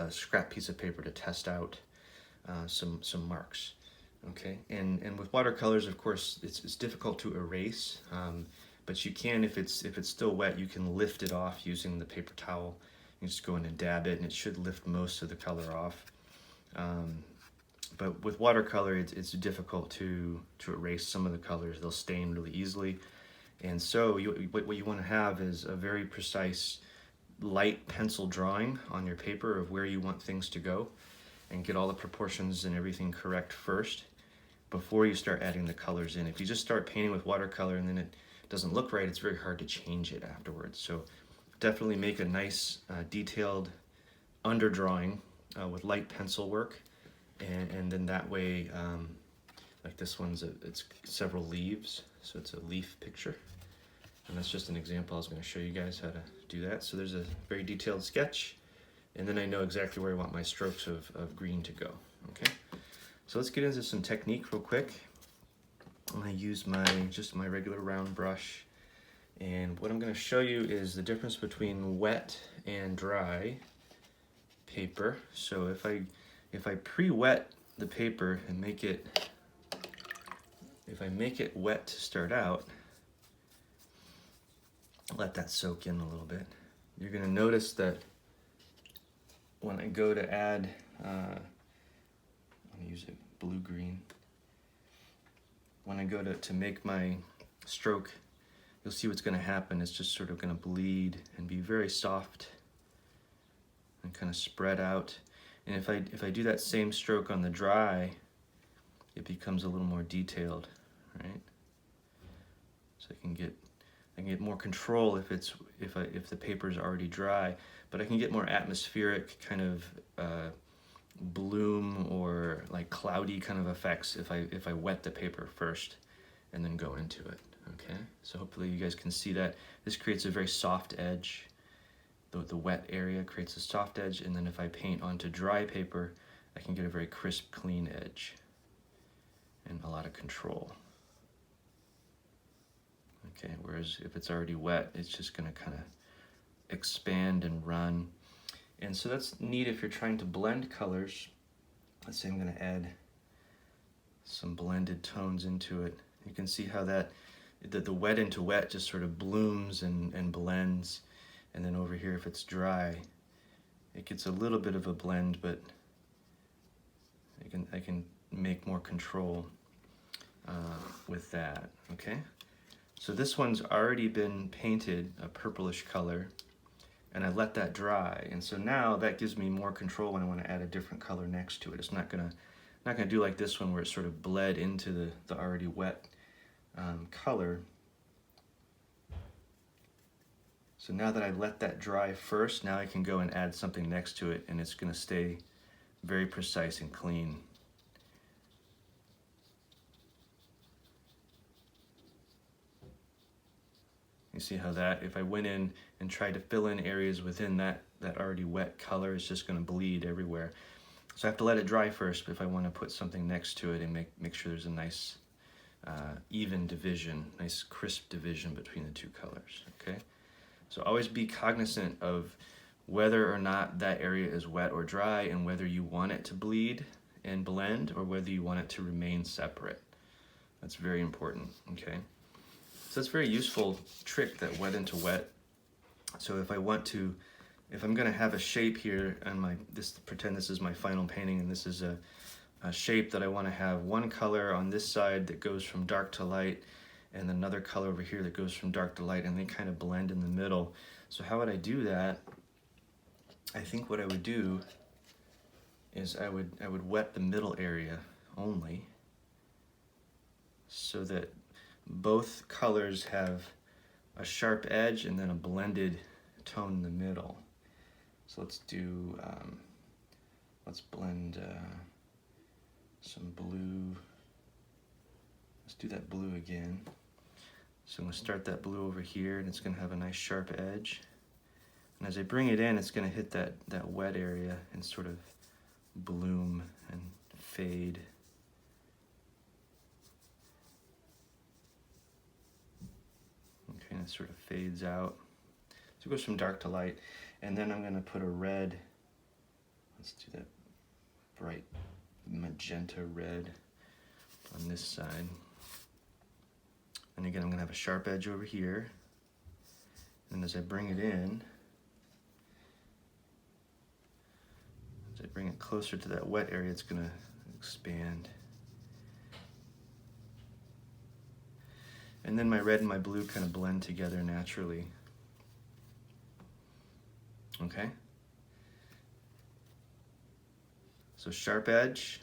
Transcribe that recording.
a scrap piece of paper to test out some marks. Okay, and with watercolors, of course, it's difficult to erase, but you can, if it's still wet, you can lift it off using the paper towel. You just go in and dab it, and it should lift most of the color off. But with watercolor, it's difficult to erase some of the colors. They'll stain really easily, and so what you want to have is a very precise light pencil drawing on your paper of where you want things to go, and get all the proportions and everything correct first before you start adding the colors in. If you just start painting with watercolor and then it doesn't look right, it's very hard to change it afterwards. So definitely make a nice detailed underdrawing with light pencil work, and then that way, like this one's it's several leaves, so it's a leaf picture. And that's just an example. I was going to show you guys how to do that. So there's a very detailed sketch, and then I know exactly where I want my strokes of green to go. Okay, so let's get into some technique real quick. I'm going to use just my regular round brush, and what I'm going to show you is the difference between wet and dry paper. So if I pre-wet the paper and make it wet to start out, let that soak in a little bit, you're going to notice that when I go to add, I'm going to use a blue-green. When I go to make my stroke, you'll see what's going to happen. It's just sort of going to bleed and be very soft and kind of spread out. And if I do that same stroke on the dry, it becomes a little more detailed, right? So I can get more control if the paper is already dry, but I can get more atmospheric kind of bloom or like cloudy kind of effects if I wet the paper first and then go into it. Okay, so hopefully you guys can see that. This creates a very soft edge. The wet area creates a soft edge, and then if I paint onto dry paper, I can get a very crisp, clean edge and a lot of control. Okay, whereas if it's already wet, it's just going to kind of expand and run. And so that's neat if you're trying to blend colors. Let's say I'm going to add some blended tones into it. You can see how the wet into wet just sort of blooms and blends. And then over here, if it's dry, it gets a little bit of a blend, but I can make more control with that. Okay, so this one's already been painted a purplish color, and I let that dry, and so now that gives me more control when I want to add a different color next to it. It's not gonna do like this one where it sort of bled into the already wet color. So now that I let that dry first, now I can go and add something next to it, and it's going to stay very precise and clean. You see how that, if I went in and tried to fill in areas within that already wet color, it's just going to bleed everywhere. So I have to let it dry first if I want to put something next to it and make sure there's a nice even division, nice crisp division between the two colors. Okay. So always be cognizant of whether or not that area is wet or dry, and whether you want it to bleed and blend or whether you want it to remain separate. That's very important, okay? So it's a very useful trick, that wet into wet. So if I'm gonna have a shape here on pretend this is my final painting, and this is a shape that I wanna have one color on this side that goes from dark to light, and another color over here that goes from dark to light, and they kind of blend in the middle. So how would I do that? I think what I would do is I would wet the middle area only, so that both colors have a sharp edge and then a blended tone in the middle. So let's blend some blue. Let's do that blue again. So I'm going to start that blue over here, and it's going to have a nice sharp edge. And as I bring it in, it's going to hit that wet area and sort of bloom and fade. Okay, and it sort of fades out. So it goes from dark to light. And then I'm going to put a red Let's do that bright magenta red on this side. And again, I'm gonna have a sharp edge over here. And as I bring it in, as I bring it closer to that wet area, it's gonna expand. And then my red and my blue kind of blend together naturally. Okay? So sharp edge,